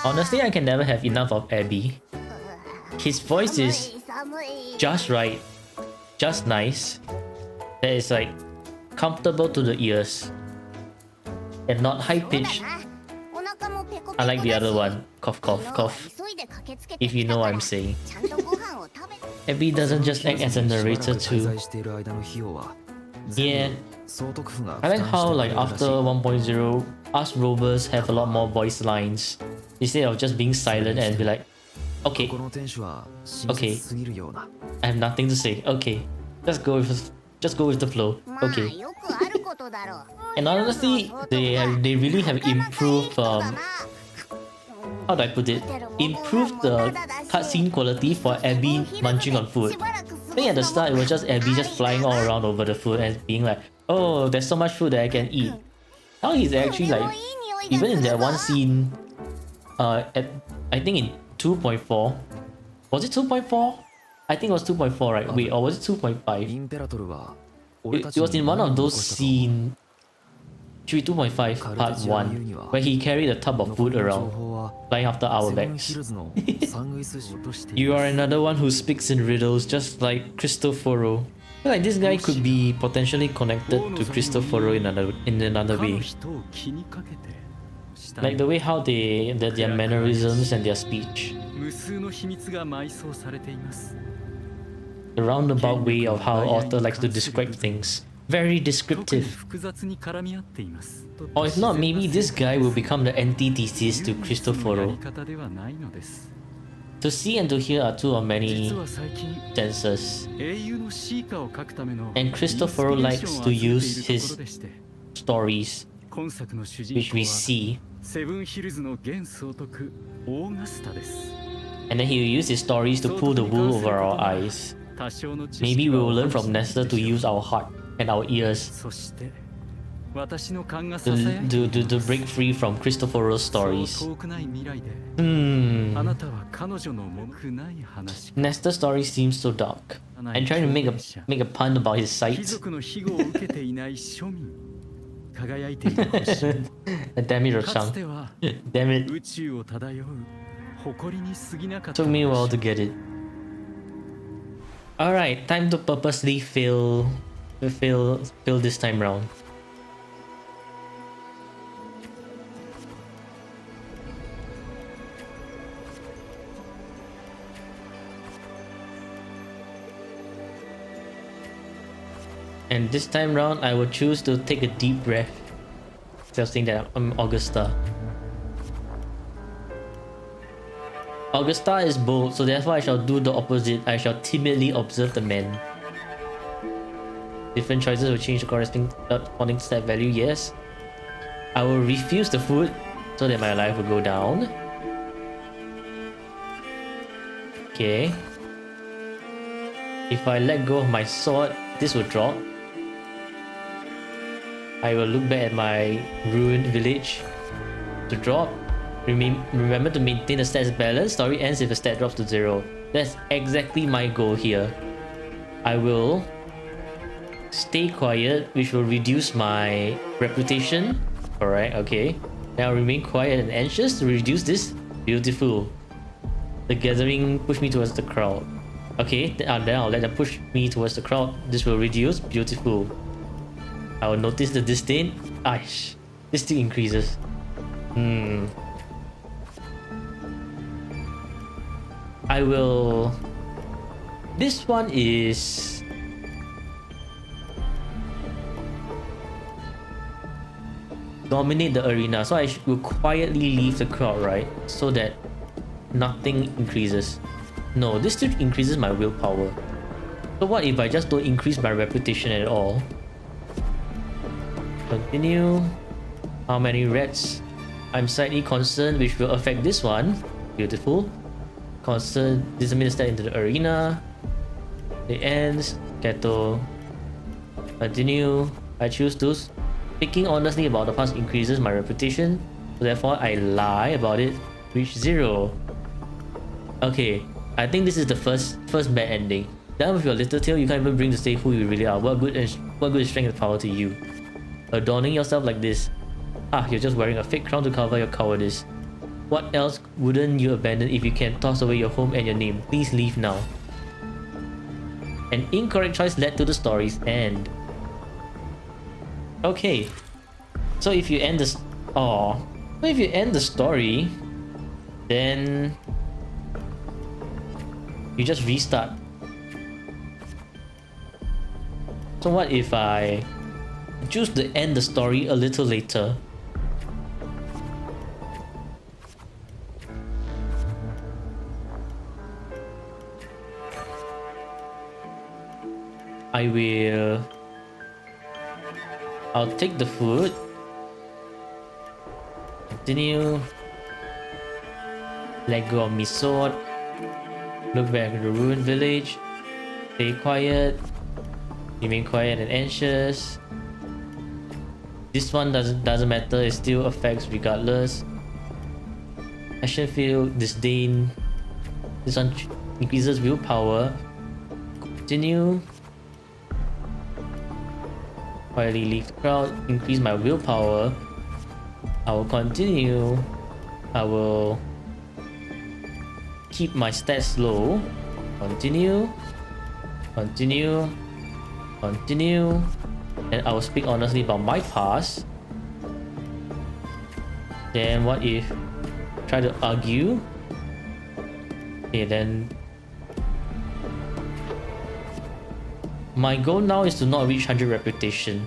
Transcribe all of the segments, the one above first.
Honestly, I can never have enough of Abby. His voice is just right, just nice. That is like comfortable to the ears and not high pitched. Unlike the other one, cough cough cough. If you know what I'm saying. Abby doesn't just act as a narrator too. Yeah. I like how like after 1.0, us Rovers have a lot more voice lines instead of just being silent and be like, okay, okay, I have nothing to say. Okay, just go with the flow. Okay. And honestly, they really have improved. How do I put it? Improved the cutscene quality for Abby munching on food. I think at the start it was just Abby just flying all around over the food and being like, oh, there's so much food that I can eat. Now he's actually like, even in that one scene, at I think in 2.4, was it 2.4? I think it was 2.4, right? Wait, or was it 2.5? It was in one of those scenes, 2.5 part 1, where he carried a tub of food around, flying after our backs. You are another one who speaks in riddles, just like Cristoforo. I feel like this guy could be potentially connected to Cristoforo in another way. Like the way how their mannerisms and their speech. The roundabout way of how author likes to describe things. Very descriptive. Or if not, maybe this guy will become the antithesis to Cristoforo. To see and to hear are two of many senses. And Cristoforo likes to use his stories, which we see. And then he will use his stories to pull the wool over our eyes. Maybe we will learn from Nestor to use our heart and our ears to break free from Cristoforo's stories. Nestor's story seems so dark. I'm trying to make a pun about his sights. Damn it, Roshang. Damn it. Took me a while to get it. Alright, time to purposely fail this time round. And this time round, I will choose to take a deep breath. Just saying that I'm Augusta. Augusta is bold, so therefore I shall do the opposite. I shall timidly observe the men. Different choices will change the corresponding stat value, yes. I will refuse the food so that my life will go down. Okay. If I let go of my sword, this will drop. I will look back at my ruined village to drop. Remember to maintain the stats balance. Story ends if a stat drops to 0. That's exactly my goal here. I will stay quiet, which will reduce my reputation. Alright, okay. Then I'll remain quiet and anxious to reduce this. Beautiful. The gathering push me towards the crowd. Okay, then I'll let them push me towards the crowd. This will reduce. Beautiful. I will notice the disdain. Aish. This still increases. I will... This one is... dominate the arena. So I will quietly leave the crowd, right? So that nothing increases. No, this still increases my willpower. So what if I just don't increase my reputation at all? Continue. How many reds? I'm slightly concerned, which will affect this one. Beautiful. Concerned, disseminate the stat into the arena. It ends. Keto. Continue. I choose those. Speaking honestly about the past increases my reputation. So therefore, I lie about it. Reach 0. Okay. I think this is the first bad ending. Done with your little tale, you can't even bring to say who you really are. What good is strength and power to you? Adorning yourself like this. Ah, you're just wearing a fake crown to cover your cowardice. What else wouldn't you abandon if you can toss away your home and your name? Please leave now. An incorrect choice led to the story's end. Okay. So if you end this... Oh. So if you end the story, then... you just restart. So what if I choose to end the story a little later? I'll take the food. Continue. Let go of my sword. Look back at the ruined village. Stay quiet. Remain quiet and anxious. This one doesn't matter. It still affects regardless. Passion feel disdain. This one increases willpower. Continue. Quietly leave the crowd. Increase my willpower. I will continue. I will keep my stats low. Continue. Continue. Continue. And I will speak honestly about my past. Then what if try to argue? Okay, then my goal now is to not reach 100 reputation.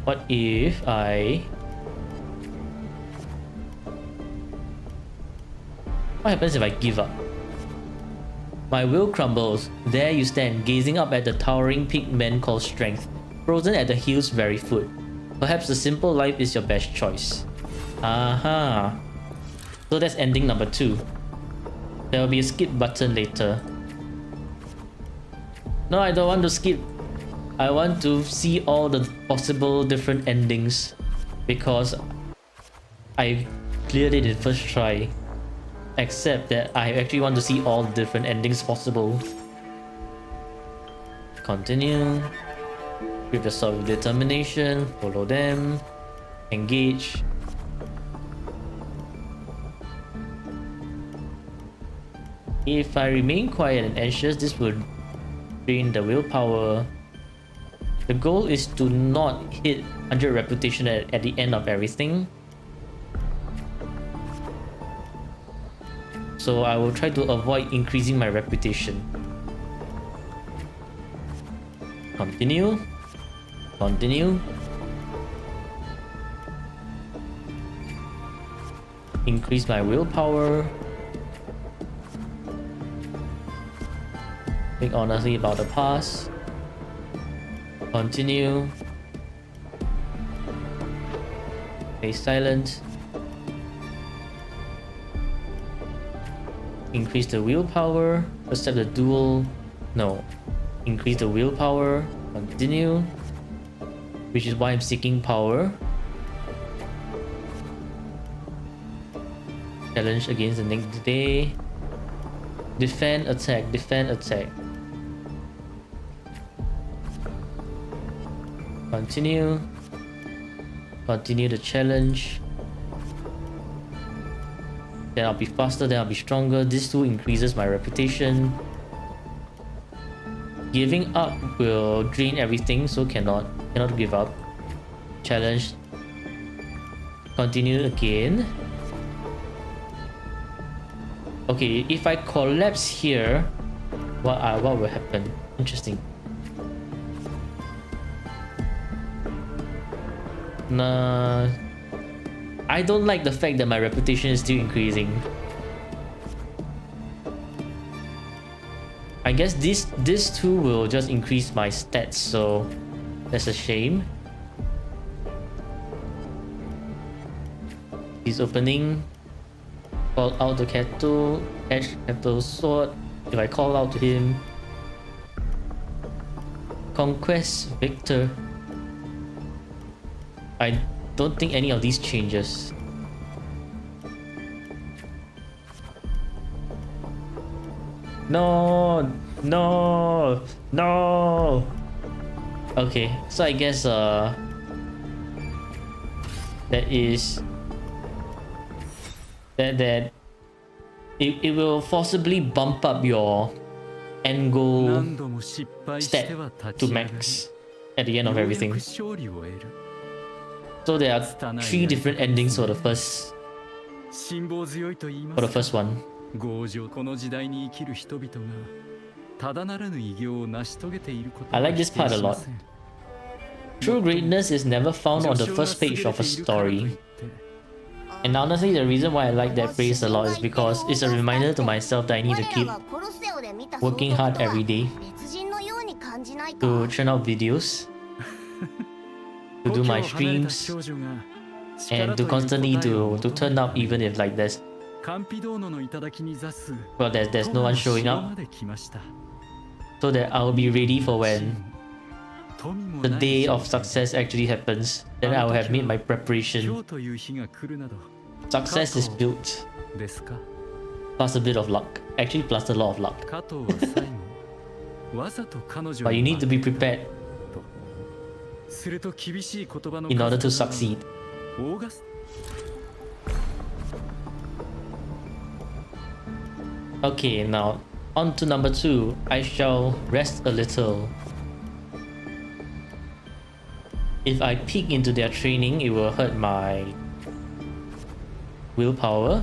What if I... What happens if I give up? My will crumbles. There you stand, gazing up at the towering peak men called strength, frozen at the hill's very foot. Perhaps the simple life is your best choice. Aha. So that's ending number 2. There will be a skip button later. No, I don't want to skip. I want to see all the possible different endings because I cleared it in first try. Except that I actually want to see all the different endings possible. Continue. Grip the sword with determination. Follow them. Engage. If I remain quiet and anxious, this would drain the willpower. The goal is to not hit 100 reputation at the end of everything. So I will try to avoid increasing my reputation. Continue. Continue. Increase my willpower. Think honestly about the past. Continue. Stay silent. Increase the willpower. Accept the duel. No. Increase the willpower. Continue. Which is why I'm seeking power. Challenge against the next day. Defend, attack, defend, attack. Continue. Continue the challenge. Then I'll be faster, then I'll be stronger. This too increases my reputation. Giving up will drain everything, so cannot give up. Challenge. Continue again. Okay, if I collapse here, what will happen? Interesting. Nah, I don't like the fact that my reputation is still increasing. I guess this too will just increase my stats, so that's a shame. He's opening. Call out to Kato, edge Kato's sword. If I call out to him, conquest victor. I don't think any of these changes. No, no, no. Okay, so I guess that is that it will forcibly bump up your end goal stat to max at the end of everything. So there are 3 different endings for the first one. I like this part a lot. True greatness is never found on the first page of a story. And honestly, the reason why I like that phrase a lot is because it's a reminder to myself that I need to keep working hard every day to churn out videos, to do my streams, and to constantly to turn up even if like there's no one showing up, so that I'll be ready for when the day of success actually happens. Then I will have made my preparation. Success is built plus a bit of luck. Actually, plus a lot of luck. But you need to be prepared in order to succeed. Okay, now on to number 2. I shall rest a little. If I peek into their training, it will hurt my willpower.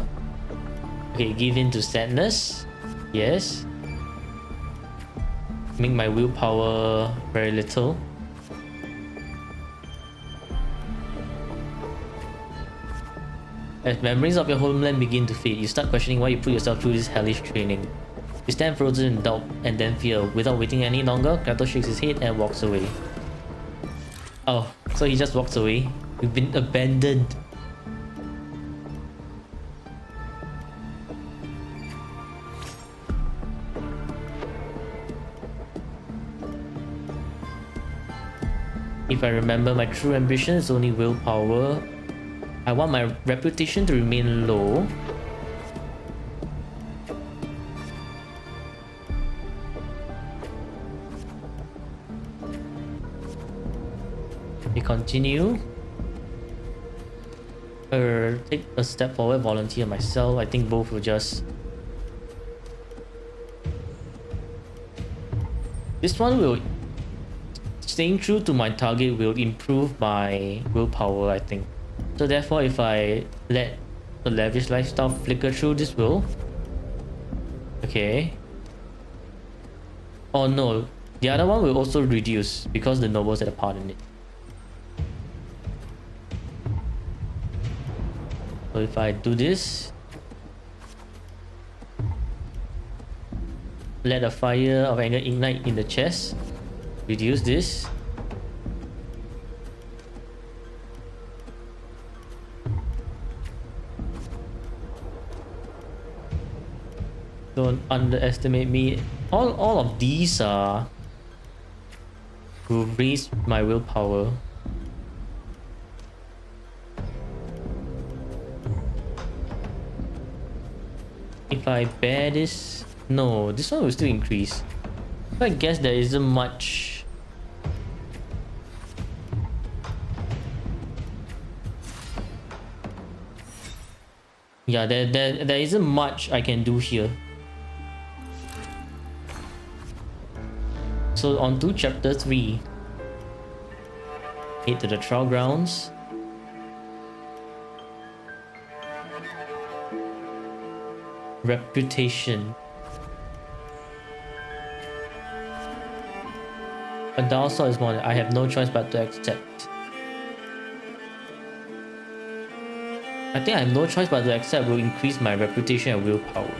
Okay, give in to sadness. Yes. Make my willpower very little. As memories of your homeland begin to fade, you start questioning why you put yourself through this hellish training. You stand frozen in doubt and then fear. Without waiting any longer, Kratos shakes his head and walks away. Oh, so he just walks away. We've been abandoned. If I remember, my true ambition is only willpower. I want my reputation to remain low. We continue. Take a step forward, volunteer myself. I think both will just... This one will... Staying true to my target will improve my willpower, I think. So therefore, if I let the lavish lifestyle flicker through, this will... Okay. Oh no, the other one will also reduce because the nobles had a part in it. So if I do this, let a fire of anger ignite in the chest, reduce this. Don't underestimate me. All of these will raise my willpower. If I bear this, no, this one will still increase. So I guess there isn't much. Yeah, there isn't much I can do here. So on to chapter 3. Head to the trial grounds. Reputation. A dull sword is more. I have no choice but to accept. I think I have no choice but to accept will increase my reputation and willpower.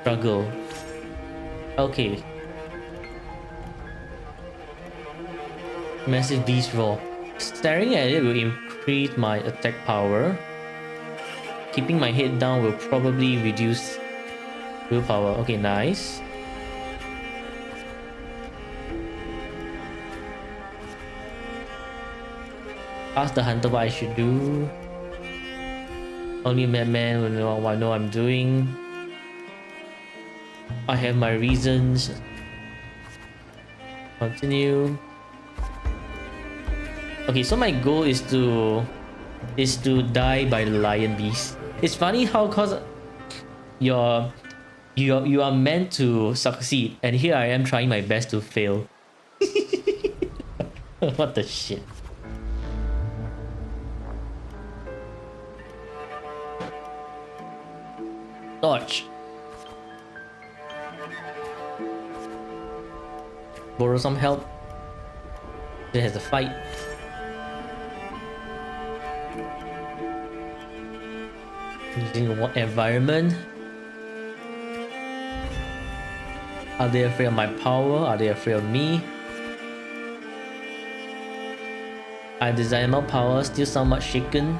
Struggle. Okay. Massive beast roar. Staring at it will increase my attack power. Keeping my head down will probably reduce willpower. Okay, nice. Ask the hunter what I should do. Only a madman will know what I know I'm doing. I have my reasons. Continue. Okay, so my goal is to die by the lion beast. It's funny how cause you're you are meant to succeed, and here I am trying my best to fail. What the shit? Dodge. Borrow some help. It has a fight. Using what environment? Are they afraid of my power? Are they afraid of me? I desire more power, still somewhat shaken.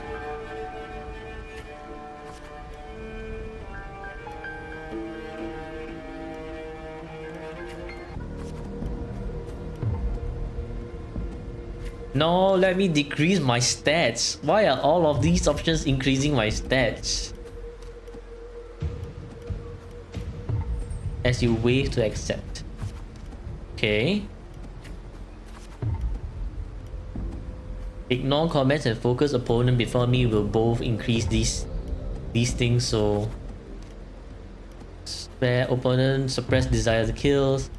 No, let me decrease my stats. Why are all of these options increasing my stats? As you wave to accept. Okay. Ignore comments and focus opponent before me will both increase these things, so spare opponent, suppress desired kills.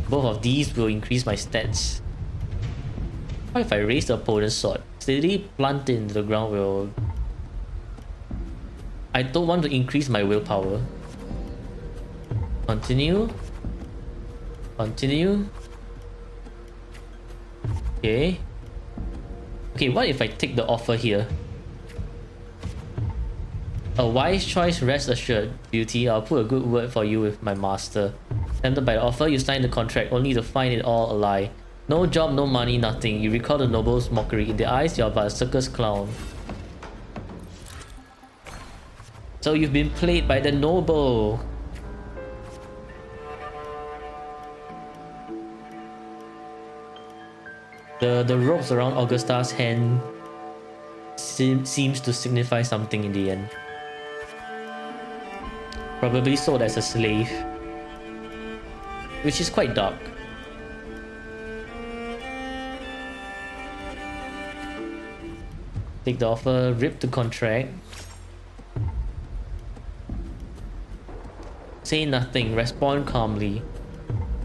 Both of these will increase my stats. What if I raise the opponent's sword? Steadily plant it into the ground will... I don't want to increase my willpower. Continue. Continue. Okay. Okay, what if I take the offer here? A wise choice, rest assured, beauty. I'll put a good word for you with my master. Tempted by the offer, you sign the contract only to find it all a lie. No job, no money, nothing. You recall the noble's mockery. In their eyes, you're but a circus clown. So you've been played by the noble. The ropes around Augusta's hand seems to signify something in the end. Probably sold as a slave, which is quite dark. Take the offer, rip the contract. Say nothing, respond calmly.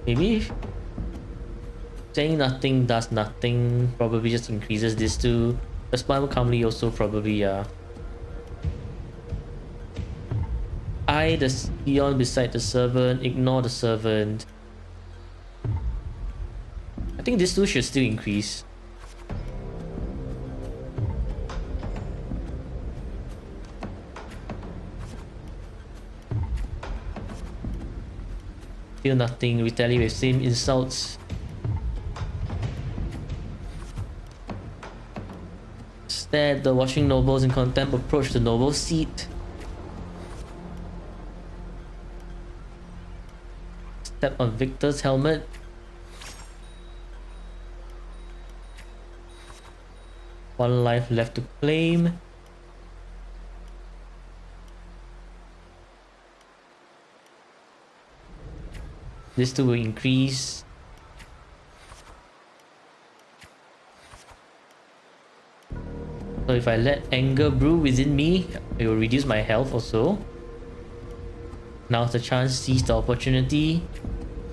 Maybe saying nothing does nothing, probably just increases this too. Respond calmly also probably, I, the peon beside the servant, ignore the servant. I think this two should still increase. Feel nothing, retaliate with same insults. Instead, the watching nobles in contempt approach the noble's seat. Step on Victor's helmet. One life left to claim. This too will increase. So if I let anger brew within me, it will reduce my health also. Now's the chance, seize the opportunity.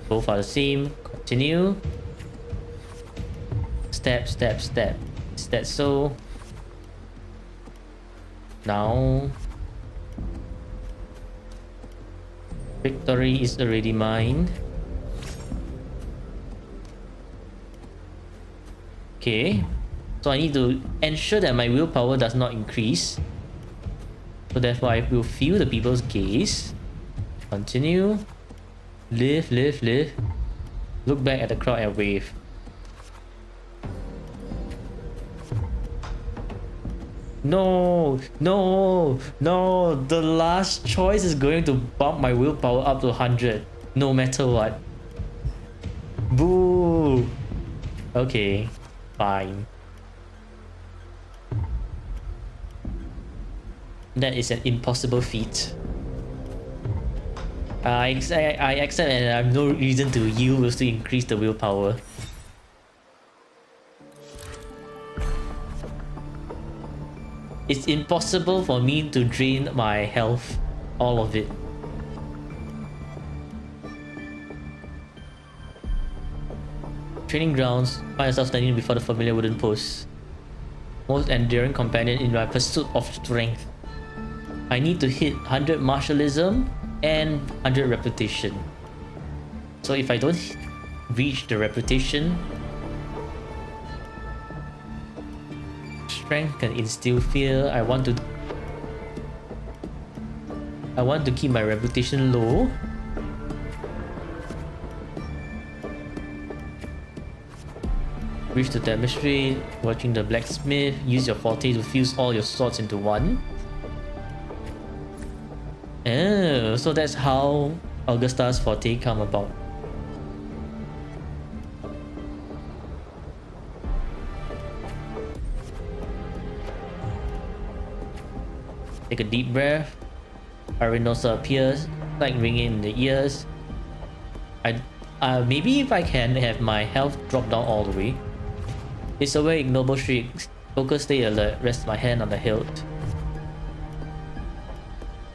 Both are the same. Continue. Step, step, step. Is that so? Now victory is already mine. Okay. So I need to ensure that my willpower does not increase. So therefore I will feel the people's gaze. Continue. Live, live, live. Look back at the crowd and wave. No, no, no. The last choice is going to bump my willpower up to 100. No matter what. Boo. Okay, fine. That is an impossible feat. I accept, and I have no reason to yield will still increase the willpower. It's impossible for me to drain my health, all of it. Training grounds, find yourself standing before the familiar wooden post. Most enduring companion in my pursuit of strength. I need to hit 100 martialism and 100 reputation. So if I don't reach the reputation, strength can instill fear. I want to keep my reputation low. Reach the demonstrate, watching the blacksmith, use your forte to fuse all your swords into one. Oh, so that's how Augusta's forte come about. Take a deep breath. Arenosa appears, like ringing in the ears. Maybe if I can have my health drop down all the way. It's aware ignoble shrieks. Focus, stay alert. Rest my hand on the hilt.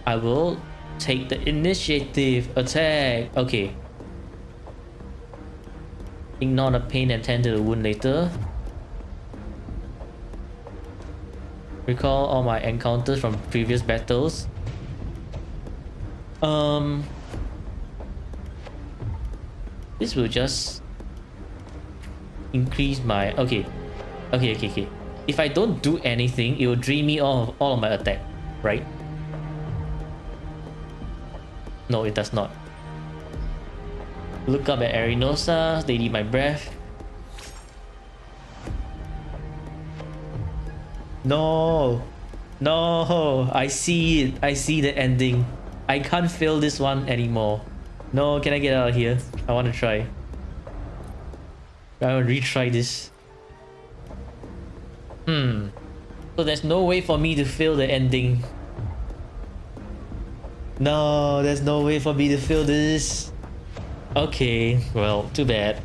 I will take the initiative. Attack. Okay. Ignore the pain and tend to the wound later. Recall all my encounters from previous battles. This will just increase my... Okay. If I don't do anything, it will drain me all of my attack, right? No, it does not. Look up at Arenosa, steady my breath. No! No! I see it. I see the ending. I can't fail this one anymore. No, can I get out of here? I want to try. I want to retry this. So there's no way for me to fail the ending. No, there's no way for me to fail this. Okay, well, too bad.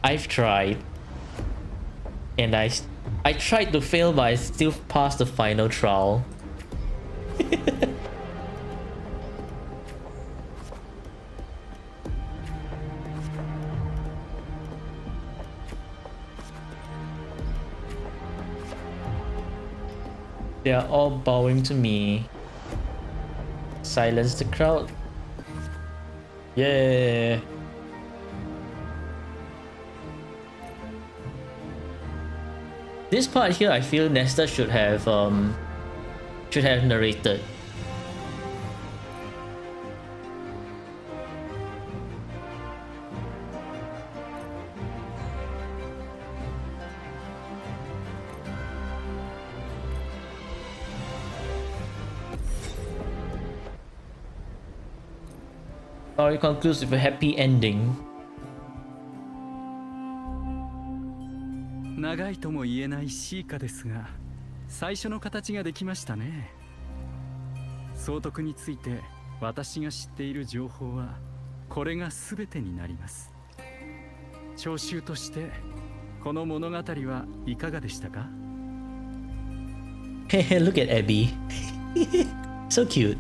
I've tried. And I tried to fail, but I still passed the final trial. They are all bowing to me. Silence the crowd. Yeah. This part here, I feel Nesta should have narrated. Story concludes with a happy ending. 長いとも言えないシーカですが、最初の形ができましたね。総督について私が知っている情報はこれが全てになります。聴衆としてこの物語はいかがでしたか？ Look at Abby. So cute.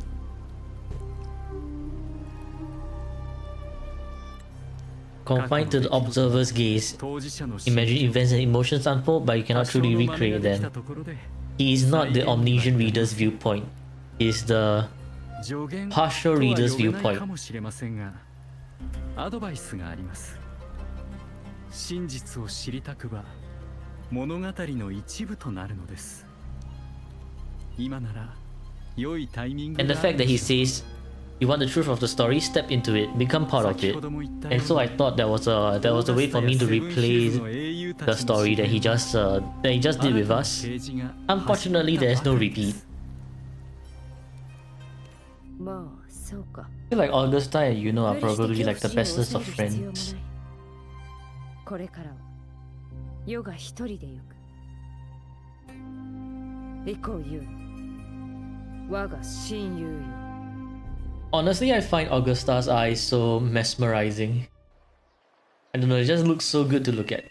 Confined to the observer's gaze. Imagine events and emotions unfold, but you cannot truly recreate them. He is not the omniscient reader's viewpoint. He is the partial reader's viewpoint. アドバイスがあります。真実を知りたくば物語の一部となるのです。今なら良いタイミング And the fact that he says, you want the truth of the story, step into it, become part of it. And so I thought there was a way for me to replay the story that he just did with us. Unfortunately, there's no repeat. I feel like Augusta and Yuno are probably like the bestest of friends. これからは世が一人で行く。行こうユウ。我が親友よ。 Honestly, I find Augusta's eyes so mesmerizing. I don't know, it just looks so good to look at.